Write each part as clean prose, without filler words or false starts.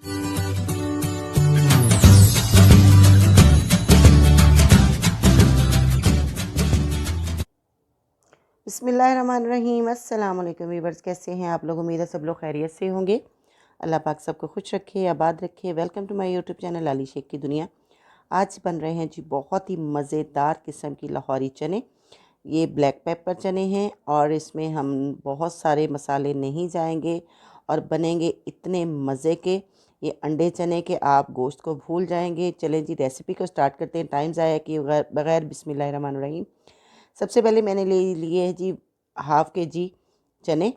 बिस्मिल्लाहिर्रहमानिर्रहीम। अस्सलाम वालेकुम वीवर्स, कैसे हैं आप लोग? उम्मीद है सब लोग खैरियत से होंगे। अल्लाह पाक सबको खुश रखे, आबाद रखे। Welcome to my YouTube channel Lali Shaikh की दुनिया। आज बन रहे हैं जी बहुत ही मज़ेदार किस्म की लाहौरी चने। ये ब्लैक पेपर चने हैं और इसमें हम बहुत सारे मसाले नहीं जाएंगे और बनेंगे इतने मज़े के। ये अंडे चने के आप गोश्त को भूल जाएंगे। चलें जी रेसिपी को स्टार्ट करते हैं, टाइम ज़ाया किए बगैर। बिस्मिल्लाहिर्रहमानिर्रहीम। सबसे पहले मैंने ले लिए है जी हाफ़ के जी चने।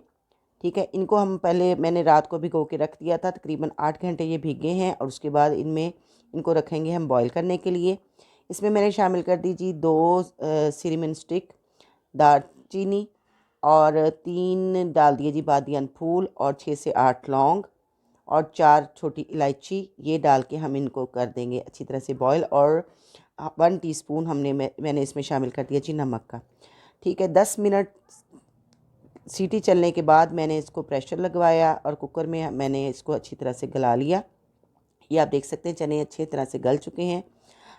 ठीक है, इनको हम पहले मैंने रात को भिगो के रख दिया था, तकरीबन 8 घंटे ये भीगे हैं। और उसके बाद इनको रखेंगे हम बॉईल करने के लिए। इसमें मैंने शामिल कर दी जी 2 सिनेमन स्टिक दालचीनी और 3 डाल दिए जी बादियान फूल और 6 से 8 लौंग और 4 छोटी इलायची। ये डाल के हम इनको कर देंगे अच्छी तरह से बॉईल। और 1 टीस्पून मैंने इसमें शामिल कर दिया जी नमक का। ठीक है, 10 मिनट सीटी चलने के बाद मैंने इसको प्रेशर लगवाया और कुकर में मैंने इसको अच्छी तरह से गला लिया। ये आप देख सकते हैं चने अच्छी तरह से गल चुके हैं।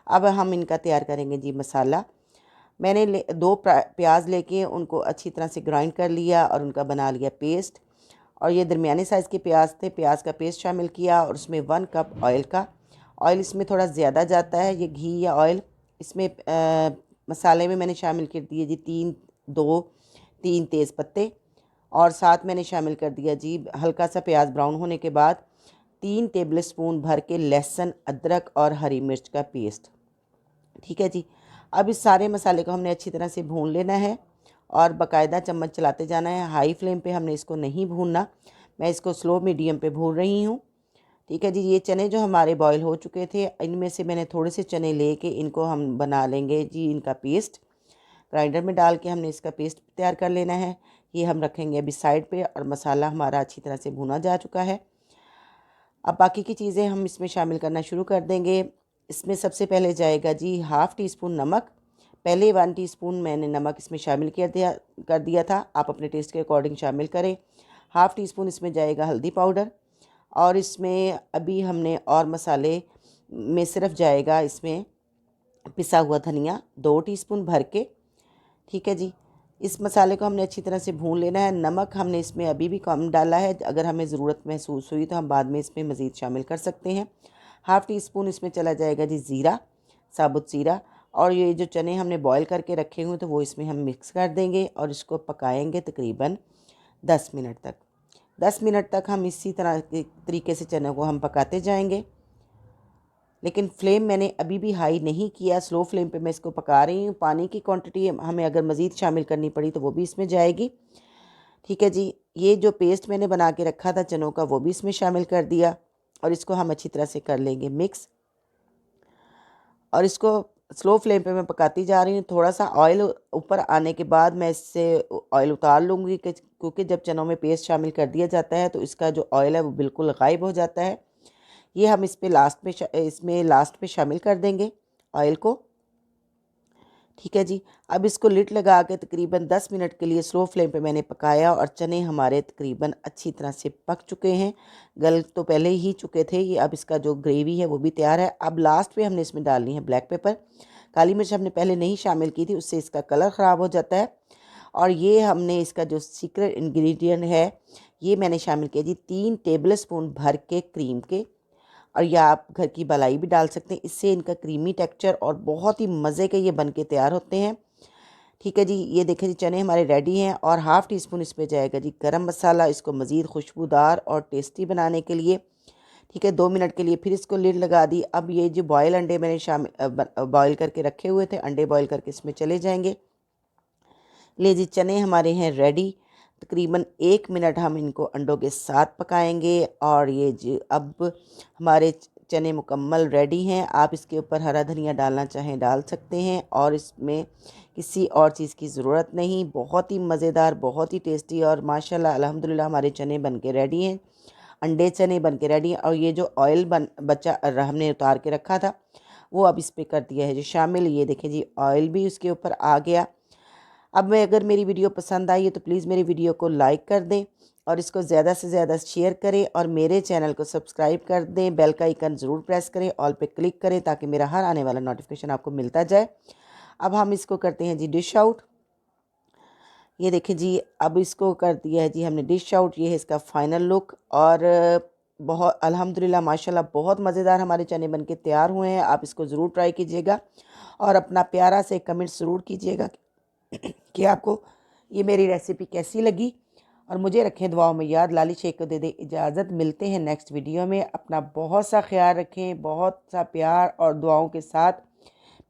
अब हम इनका तैयार करेंगे जी मसाला। मैंने 2 प्याज लेके उनको अच्छी तरह से ग्राइंड कर लिया और उनका बना लिया पेस्ट। और ये दरमियाने साइज़ के प्याज थे, प्याज का पेस्ट शामिल किया और उसमें 1 कप ऑयल का। ऑयल इसमें थोड़ा ज़्यादा जाता है, ये घी या ऑयल। इसमें मसाले में मैंने शामिल कर दिए जी 3 तेज़ पत्ते और साथ मैंने शामिल कर दिया जी हल्का सा प्याज ब्राउन होने के बाद 3 टेबल स्पून भर के लहसुन, अदरक और हरी मिर्च का पेस्ट। ठीक है जी, अब इस सारे मसाले को हमने अच्छी तरह से भून लेना है और बाकायदा चम्मच चलाते जाना है। हाई फ्लेम पे हमने इसको नहीं भूनना, मैं इसको स्लो मीडियम पे भून रही हूँ। ठीक है जी, ये चने जो हमारे बॉईल हो चुके थे, इनमें से मैंने थोड़े से चने लेके इनको हम बना लेंगे जी इनका पेस्ट। ग्राइंडर में डाल के हमने इसका पेस्ट तैयार कर लेना है। ये हम रखेंगे अभी साइड पे और मसाला हमारा अच्छी तरह से भुना जा चुका है। अब बाकी की चीज़ें हम इसमें शामिल करना शुरू कर देंगे। इसमें सबसे पहले जाएगा जी 1/2 टीस्पून नमक। पहले 1 टीस्पून मैंने नमक इसमें शामिल कर दिया था, आप अपने टेस्ट के अकॉर्डिंग शामिल करें। 1/2 टीस्पून इसमें जाएगा हल्दी पाउडर और इसमें अभी हमने और मसाले में सिर्फ जाएगा इसमें पिसा हुआ धनिया 2 टीस्पून भर के। ठीक है जी, इस मसाले को हमने अच्छी तरह से भून लेना है। नमक हमने इसमें अभी भी कम डाला है, अगर हमें ज़रूरत महसूस हुई तो हम बाद में इसमें मज़ीद शामिल कर सकते हैं। 1/2 टीस्पून इसमें चला जाएगा जी ज़ीरा, साबुत ज़ीरा। और ये जो चने हमने बॉईल करके रखे हुए तो वो इसमें हम मिक्स कर देंगे और इसको पकाएंगे तकरीबन 10 मिनट तक। 10 मिनट तक हम इसी तरह के तरीके से चने को हम पकाते जाएंगे। लेकिन फ्लेम मैंने अभी भी हाई नहीं किया, स्लो फ्लेम पे मैं इसको पका रही हूँ। पानी की क्वांटिटी हमें अगर मज़ीद शामिल करनी पड़ी तो वो भी इसमें जाएगी। ठीक है जी, ये जो पेस्ट मैंने बना के रखा था चनों का वो भी इसमें शामिल कर दिया और इसको हम अच्छी तरह से कर लेंगे मिक्स। और इसको स्लो फ्लेम पे मैं पकाती जा रही हूँ। थोड़ा सा ऑयल ऊपर आने के बाद मैं इससे ऑयल उतार लूँगी क्योंकि जब चनों में पेस्ट शामिल कर दिया जाता है तो इसका जो ऑयल है वो बिल्कुल गायब हो जाता है। ये हम इसमें लास्ट पे शामिल कर देंगे ऑयल को। ठीक है जी, अब इसको लिड लगा के तकरीबन 10 मिनट के लिए स्लो फ्लेम पे मैंने पकाया और चने हमारे तकरीबन अच्छी तरह से पक चुके हैं। गल तो पहले ही चुके थे ये। अब इसका जो ग्रेवी है वो भी तैयार है। अब लास्ट पे हमने इसमें डालनी है ब्लैक पेपर। काली मिर्च हमने पहले नहीं शामिल की थी, उससे इसका कलर ख़राब हो जाता है। और ये हमने इसका जो सीक्रेट इंग्रेडिएंट है ये मैंने शामिल किया जी 3 टेबल स्पून भर के क्रीम के। और या आप घर की मलाई भी डाल सकते हैं, इससे इनका क्रीमी टेक्सचर और बहुत ही मज़े के ये बन के तैयार होते हैं। ठीक है जी, ये देखें जी चने हमारे रेडी हैं। और 1/2 टीस्पून इसमें जाएगा जी गरम मसाला, इसको मज़ीद खुशबूदार और टेस्टी बनाने के लिए। ठीक है, 2 मिनट के लिए फिर इसको लिड लगा दी। अब ये जो बॉयल अंडे मैंने बॉयल करके रखे हुए थे, अंडे बॉयल करके इसमें चले जाएंगे। ले जी चने हमारे हैं रेडी। तकरीबन 1 मिनट हम इनको अंडों के साथ पकाएंगे और ये जी अब हमारे चने मुकम्मल रेडी हैं। आप इसके ऊपर हरा धनिया डालना चाहें डाल सकते हैं और इसमें किसी और चीज़ की ज़रूरत नहीं। बहुत ही मज़ेदार, बहुत ही टेस्टी और माशाल्लाह अल्हम्दुलिल्लाह हमारे चने बन के रेडी हैं। अंडे चने बन के रेडी हैं। और ये जो ऑयल बचा हमने उतार के रखा था वो अब इस पर कर दिया है जी शामिल। ये देखें जी ऑयल भी उसके ऊपर आ गया। अब मैं अगर मेरी वीडियो पसंद आई है तो प्लीज़ मेरी वीडियो को लाइक कर दें और इसको ज़्यादा से ज़्यादा शेयर करें और मेरे चैनल को सब्सक्राइब कर दें। बेल का आइकन ज़रूर प्रेस करें, ऑल पे क्लिक करें ताकि मेरा हर आने वाला नोटिफिकेशन आपको मिलता जाए। अब हम इसको करते हैं जी डिश आउट। ये देखिए जी, अब इसको कर दिया है जी हमने डिश आउट। ये है इसका फाइनल लुक और बहुत अल्हम्दुलिल्लाह माशाल्लाह बहुत मज़ेदार हमारे चने बन के तैयार हुए हैं। आप इसको ज़रूर ट्राई कीजिएगा और अपना प्यारा से कमेंट ज़रूर कीजिएगा कि आपको ये मेरी रेसिपी कैसी लगी। और मुझे रखें दुआओं में याद। लाली शेख को दे दे इजाज़त। मिलते हैं नेक्स्ट वीडियो में। अपना बहुत सा ख्याल रखें, बहुत सा प्यार और दुआओं के साथ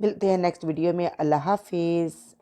मिलते हैं नेक्स्ट वीडियो में। अल्लाह हाफिज़।